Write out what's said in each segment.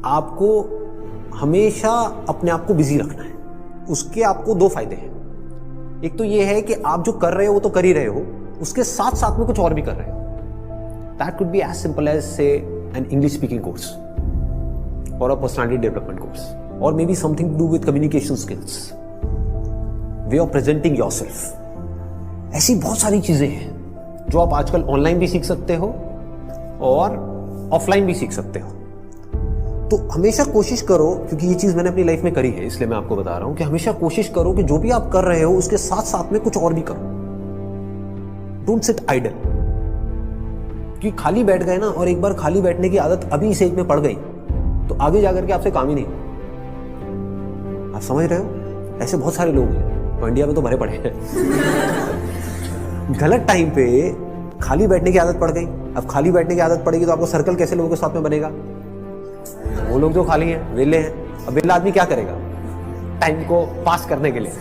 आपको हमेशा अपने आप को बिजी रखना है। उसके आपको दो फायदे हैं। एक तो ये है कि आप जो कर रहे हो वो तो कर ही रहे हो, उसके साथ साथ में कुछ और भी कर रहे हो। That could be as simple as say an English speaking course और अ पर्सनालिटी डेवलपमेंट कोर्स, और maybe something to do with communication skills, way of presenting yourself. ऐसी बहुत सारी चीजें हैं जो आप आजकल ऑनलाइन भी सीख सकते हो और ऑफलाइन भी सीख सकते हो। तो हमेशा कोशिश करो, क्योंकि ये चीज मैंने अपनी लाइफ में करी है इसलिए मैं आपको बता रहा हूं कि हमेशा कोशिश करो कि जो भी आप कर रहे हो उसके साथ साथ में कुछ और भी करो। Don't sit idle. कि खाली बैठ गए ना, और एक बार खाली बैठने की आदत अभी इस एज में पड़ गई तो आगे जाकर के आपसे काम ही नहीं। आप समझ रहे हो? ऐसे बहुत सारे लोग हैं तो इंडिया में तो भरे पड़े हैं। गलत टाइम पे खाली बैठने की आदत पड़ गई। अब खाली बैठने की आदत पड़ेगी तो आपको सर्कल कैसे लोगों के साथ में बनेगा? वो लोग जो खाली हैं, वेले हैं। अब वेला आदमी क्या करेगा टाइम को पास करने के लिए?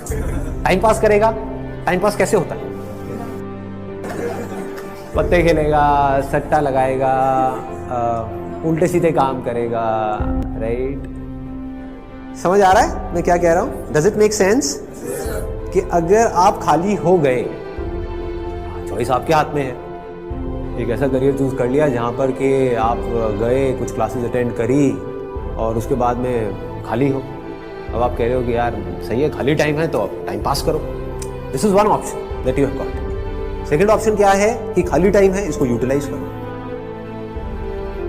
टाइम पास करेगा। टाइम पास कैसे होता है? पत्ते खेलेगा, सट्टा लगाएगा, उल्टे सीधे काम करेगा। राइट? समझ आ रहा है मैं क्या कह रहा हूं? Does it make sense? कि अगर आप खाली हो गए, चॉइस आपके हाथ में है। एक ऐसा करियर चूज कर लिया जहां पर कि आप गए, कुछ क्लासेस अटेंड करी और उसके बाद में खाली हो। अब आप कह रहे हो कि यार सही है, खाली टाइम है तो अब टाइम पास करो। This is one option that you have got. Second option क्या है कि खाली टाइम है, इसको यूटिलाइज करो।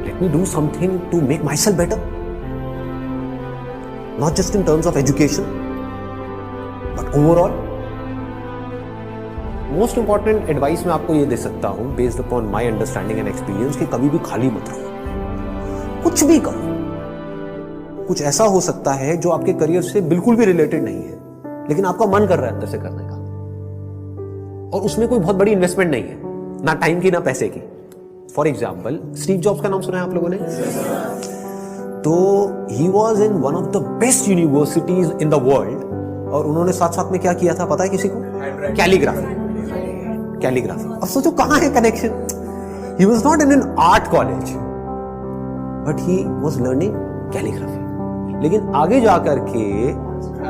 Let me do something to make myself better, not just in terms of education but overall. Most important advice मैं आपको ये दे सकता हूं based upon my understanding and experience कि कभी भी खाली मत रहो, कुछ भी करो। कुछ ऐसा हो सकता है जो आपके करियर से बिल्कुल भी रिलेटेड नहीं है, लेकिन आपका मन कर रहा है अंदर से करने का, और उसमें कोई बहुत बड़ी इन्वेस्टमेंट नहीं है, ना टाइम की ना पैसे की। फॉर एग्जाम्पल, स्टीव जॉब्स का नाम सुना है आप लोगों ने? तो he was in one of the best universities in the world, और उन्होंने साथ साथ में क्या किया था पता है किसी को? कैलीग्राफी। कैलीग्राफी। अब सोचो कहां है connection? He was not in an art college but he was learning calligraphy. लेकिन आगे जाकर के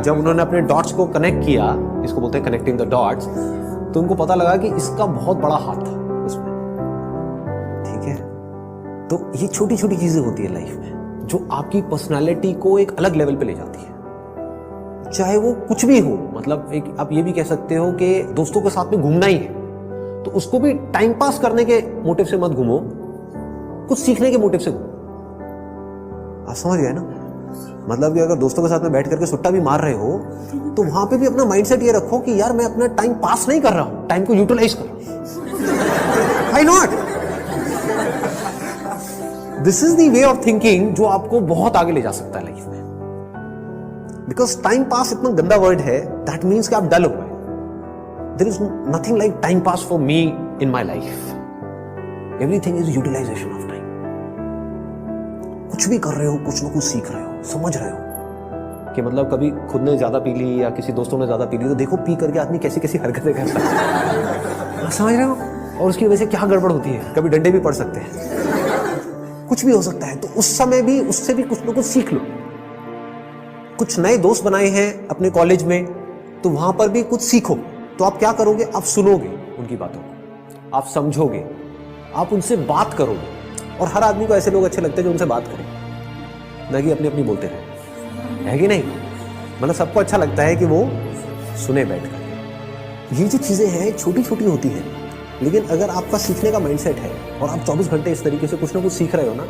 जब उन्होंने अपने डॉट्स को कनेक्ट किया, इसको बोलते हैं कनेक्टिंग द डॉट्स, तो उनको पता लगा कि इसका बहुत बड़ा हाथ था उसमें। ठीक है? तो ये छोटी छोटी चीजें होती है लाइफ में जो आपकी पर्सनालिटी को एक अलग लेवल पे ले जाती है। चाहे वो कुछ भी हो, मतलब एक आप ये भी कह सकते हो कि दोस्तों के साथ में घूमना ही है तो उसको भी टाइम पास करने के मोटिव से मत घूमो, कुछ सीखने के मोटिव से घूमो। आप समझ गए ना? मतलब कि अगर दोस्तों के साथ में बैठ करके सुट्टा भी मार रहे हो तो वहां पे भी अपना माइंडसेट ये रखो कि यार मैं अपना टाइम पास नहीं कर रहा हूं, टाइम को यूटिलाइज कर रहा हूं। Why not? This is the way of thinking जो आपको बहुत आगे ले जा सकता है लाइफ में। बिकॉज टाइम पास इतना गंदा वर्ड है, दैट मीन्स कि आप डल हो गए। There is nothing like time pass for me in my life. Everything is utilisation of time. कुछ भी कर रहे हो, कुछ ना कुछ सीख रहे हो, समझ रहे हो कि मतलब कभी खुद ने ज्यादा पी ली या किसी दोस्तों ने ज्यादा पी ली तो देखो पी करके आदमी कैसी कैसी हरकतें करता है। समझ रहे हो? और उसकी वजह से क्या गड़बड़ होती है, कभी डंडे भी पड़ सकते हैं, कुछ भी हो सकता है। तो उस समय भी उससे भी कुछ ना कुछ सीख लो। कुछ नए दोस्त बनाए हैं अपने कॉलेज में तो वहां पर भी कुछ सीखो। तो आप क्या करोगे? आप सुनोगे उनकी बातों को, आप समझोगे, आप उनसे बात करोगे। और हर आदमी को ऐसे लोग अच्छे लगते हैं जो उनसे बात करें, ना कि अपनी अपनी बोलते रहे, है कि नहीं? मतलब सबको अच्छा लगता है कि वो सुने बैठ कर। ये जो चीजें हैं छोटी छोटी होती हैं, लेकिन अगर आपका सीखने का माइंडसेट है और आप 24 घंटे इस तरीके से कुछ ना कुछ सीख रहे हो ना,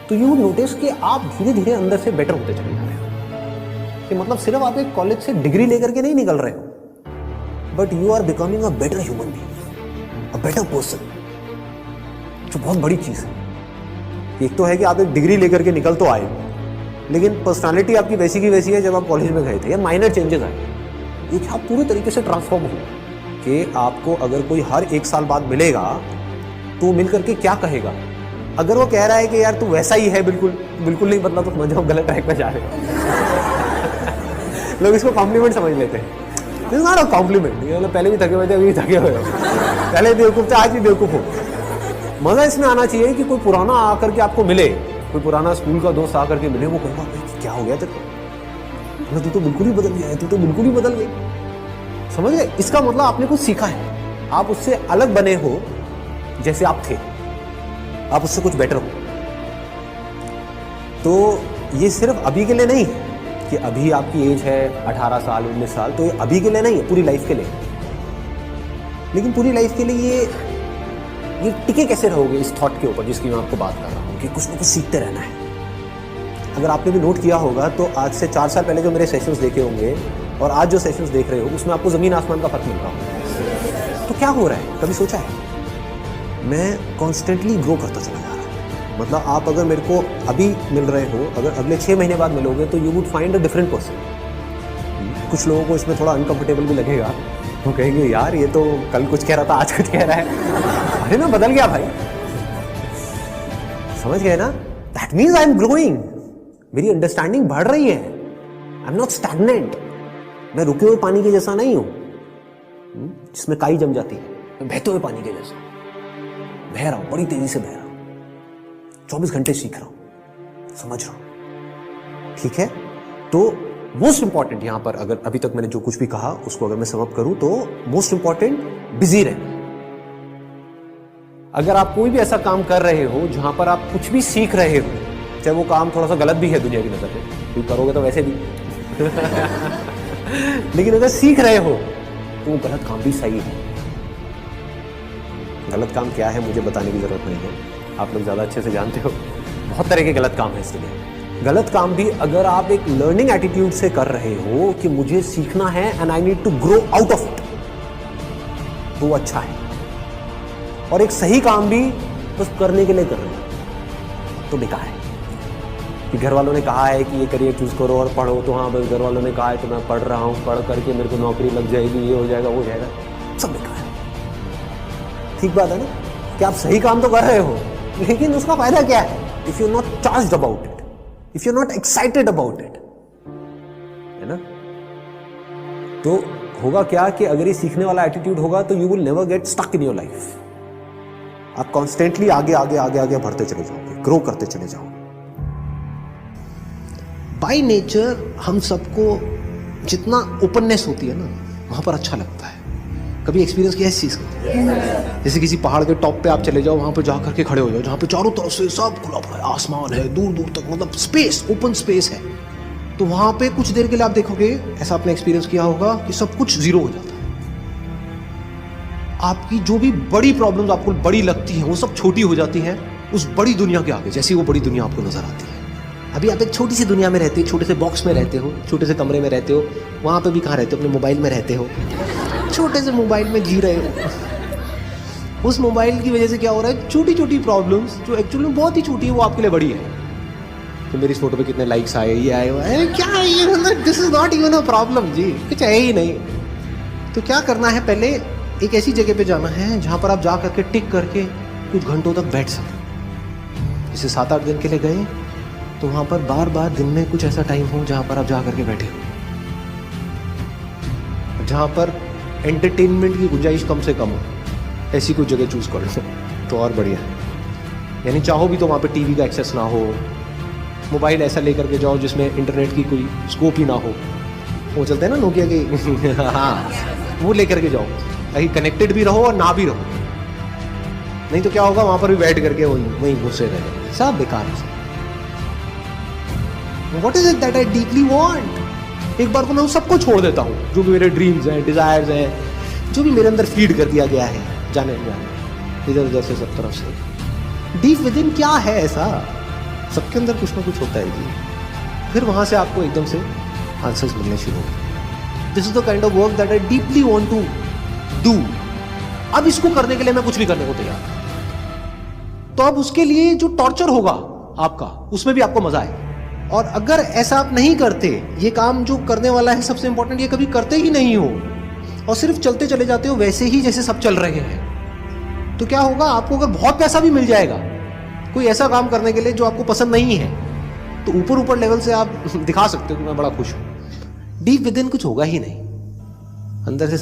तो यू नोटिस कि आप धीरे धीरे अंदर से बेटर होते चले जा रहे हो। कि मतलब सिर्फ आप एक कॉलेज से डिग्री लेकर के नहीं निकल रहे हो, but you are becoming a better human being, a better person, जो बहुत बड़ी चीज है। एक तो है कि आप एक डिग्री लेकर के निकल तो आए, लेकिन पर्सनालिटी आपकी वैसी की वैसी है जब आप कॉलेज में गए थे, या माइनर चेंजेस आए। एक आप पूरे तरीके से ट्रांसफॉर्म हो कि आपको अगर कोई हर 1 साल बाद मिलेगा तो मिल करके क्या कहेगा? अगर वो कह रहा है कि यार तू वैसा ही है, बिल्कुल बिल्कुल नहीं बदला, तो समझ जाओ गलत ट्रैक पे जा रहे हो। लोग इसको कॉम्प्लीमेंट समझ लेते हैं। This is not a compliment. ये मतलब पहले भी थके हुए थे, अभी भी थके हुए हो, पहले बेवकूफ थे, आज भी बेवकूफ हो। मजा इसमें आना चाहिए कि कोई पुराना आकर के आपको मिले कोई पुराना स्कूल का दोस्त आकर के मिले, वो कहेगा भाई क्या हो गया तेरे को, तू तो बिल्कुल ही बदल गया है, तू तो बिल्कुल ही बदल गई। समझ गए? इसका मतलब आपने कुछ सीखा है, आप उससे अलग बने हो जैसे आप थे, आप उससे कुछ बेटर हो। तो ये सिर्फ अभी के लिए नहीं है कि अभी आपकी एज है 18 साल 19 साल, तो ये अभी के लिए नहीं है, पूरी लाइफ के लिए। लेकिन पूरी लाइफ के लिए ये टिके कैसे रहोगे इस थॉट के ऊपर जिसकी मैं आपको बात कर रहा हूँ कि कुछ ना कुछ सीखते रहना है। अगर आपने भी नोट किया होगा तो आज से 4 साल पहले जो मेरे सेशंस देखे होंगे और आज जो सेशंस देख रहे हो उसमें आपको ज़मीन आसमान का फर्क मिल रहा होगा। तो क्या हो रहा है, कभी सोचा है? मैं कॉन्स्टेंटली ग्रो करता चला जा रहा हूँ। मतलब आप अगर मेरे को अभी मिल रहे हो, अगर अगले 6 महीने बाद मिलोगे तो you would find a different person. कुछ लोगों को इसमें थोड़ा अनकंफर्टेबल भी लगेगा, वो कहेंगे यार ये तो कल कुछ कह रहा था आज कुछ कह रहा है। अरे मैं बदल गया भाई, समझ गए ना? That means I am growing, मेरी अंडरस्टैंडिंग बढ़ रही है। आई एम नॉट स्टैग्नेंट, मैं रुके हुए पानी के जैसा नहीं हूं जिसमें काई जम जाती है। मैं बहते हुए पानी के जैसा बह रहा हूं, बड़ी तेजी से बह रहा हूं, 24 घंटे सीख रहा हूं, समझ रहा हूं। ठीक है? तो मोस्ट इंपॉर्टेंट यहां पर, अगर अभी तक मैंने जो कुछ भी कहा उसको अगर मैं समअप करूं तो मोस्ट इंपॉर्टेंट बिजी रहना। अगर आप कोई भी ऐसा काम कर रहे हो जहां पर आप कुछ भी सीख रहे हो, चाहे वो काम थोड़ा सा गलत भी है दुनिया की नजर में, कोई करोगे तो वैसे भी लेकिन अगर सीख रहे हो तो वो गलत काम भी सही है। गलत काम क्या है मुझे बताने की जरूरत नहीं है, आप लोग ज्यादा अच्छे से जानते हो। बहुत तरह के गलत काम है इसके लिए। गलत काम भी अगर आप एक लर्निंग एटीट्यूड से कर रहे हो कि मुझे सीखना है and I need to grow out of it, तो वो अच्छा है। और एक सही काम भी बस करने के लिए कर रहे हो तो बेकार है। कि घर वालों ने कहा है कि ये करियर चूज करो और पढ़ो, तो हाँ बस घर वालों ने कहा है तो मैं पढ़ रहा हूँ, पढ़ करके मेरे को नौकरी लग जाएगी, ये हो जाएगा वो हो जाएगा, सब बेकार है। ठीक बात है ना कि आप सही काम तो कर रहे हो लेकिन उसका फायदा क्या है if you not charged about it, if you not excited about it, है ना? तो होगा क्या कि अगर ये सीखने वाला एटीट्यूड होगा तो you will never get stuck in your life. आप कॉन्स्टेंटली आगे आगे आगे आगे बढ़ते चले जाओगे, ग्रो करते चले जाओगे। बाय नेचर हम सबको जितना ओपननेस होती है ना वहां पर अच्छा लगता है। कभी एक्सपीरियंस किया इस चीज का? जैसे किसी पहाड़ के टॉप पे आप चले जाओ, वहां पे जा करके खड़े हो जाओ जहां पे चारों तरफ से सब खुला पड़ा है, आसमान है दूर दूर तक, मतलब स्पेस, ओपन स्पेस है। तो वहां पे कुछ देर के लिए आप देखोगे, ऐसा आपने एक्सपीरियंस किया होगा कि सब कुछ जीरो हो जाता है। आपकी जो भी बड़ी प्रॉब्लम्स आपको बड़ी लगती हैं वो सब छोटी हो जाती हैं उस बड़ी दुनिया के आगे, जैसी वो बड़ी दुनिया आपको नजर आती है। अभी आप एक छोटी सी दुनिया में रहते हो, छोटे से बॉक्स में रहते हो, छोटे से कमरे में रहते हो, वहां पे भी कहाँ रहते हो? अपने मोबाइल में रहते हो, छोटे से मोबाइल में जी रहे हो। उस मोबाइल की वजह से क्या हो रहा है, छोटी छोटी प्रॉब्लम्स जो एक्चुअली में बहुत ही छोटी है वो आपके लिए बड़ी है। तो मेरी इस फोटो पे कितने लाइक्स आए, ये आए, अरे क्या है ये, this is not even a problem जी, कुछ है ही नहीं। तो क्या करना है, पहले एक ऐसी जगह पे जाना है जहां पर आप जा करके टिक करके कुछ घंटों तक बैठ सकें। जैसे 7-8 दिन के लिए गए तो वहां पर बार बार दिन में कुछ ऐसा टाइम हो जहां पर आप जा करके बैठे हो, जहां पर एंटरटेनमेंट की गुंजाइश कम से कम हो। ऐसी कोई जगह चूज कर लो तो और बढ़िया है। यानी चाहो भी तो वहां पे टीवी का एक्सेस ना हो, मोबाइल ऐसा लेकर के जाओ जिसमें इंटरनेट की कोई स्कोप ही ना हो। वो चलते हैं ना नोकिया के हाँ, वो लेकर के जाओ ताकि कनेक्टेड भी रहो और ना भी रहो। नहीं तो क्या होगा, वहां पर भी बैठ करके वही घुसे रहे, सब बेकार है। What is it that I deeply want? एक बार को मैं उन सबको छोड़ देता हूँ जो भी मेरे ड्रीम्स हैं, डिजायर्स हैं, जो भी मेरे अंदर फीड कर दिया गया है जाने इधर उधर से सब तरफ से। डीप विद इन क्या है ऐसा, सबके अंदर कुछ ना कुछ होता है जी। फिर वहां से आपको एकदम से आंसर्स मिलने शुरू होंगे। This is the kind of work that I deeply want to do. अब इसको करने के लिए मैं कुछ भी करने को तैयार। तो अब उसके लिए जो टॉर्चर होगा आपका, उसमें भी आपको मजा आए। और अगर ऐसा आप नहीं करते, ये काम जो करने वाला है सबसे इंपॉर्टेंट, ये कभी करते ही नहीं हो और सिर्फ चलते चले जाते हो वैसे ही जैसे सब चल रहे हैं, तो क्या होगा, आपको अगर बहुत पैसा भी मिल जाएगा कोई ऐसा काम करने के लिए जो आपको पसंद नहीं है, तो ऊपर ऊपर लेवल से आप दिखा सकते हो कि मैं बड़ा खुश हूं। डीप विद इन कुछ होगा ही नहीं, अंदर से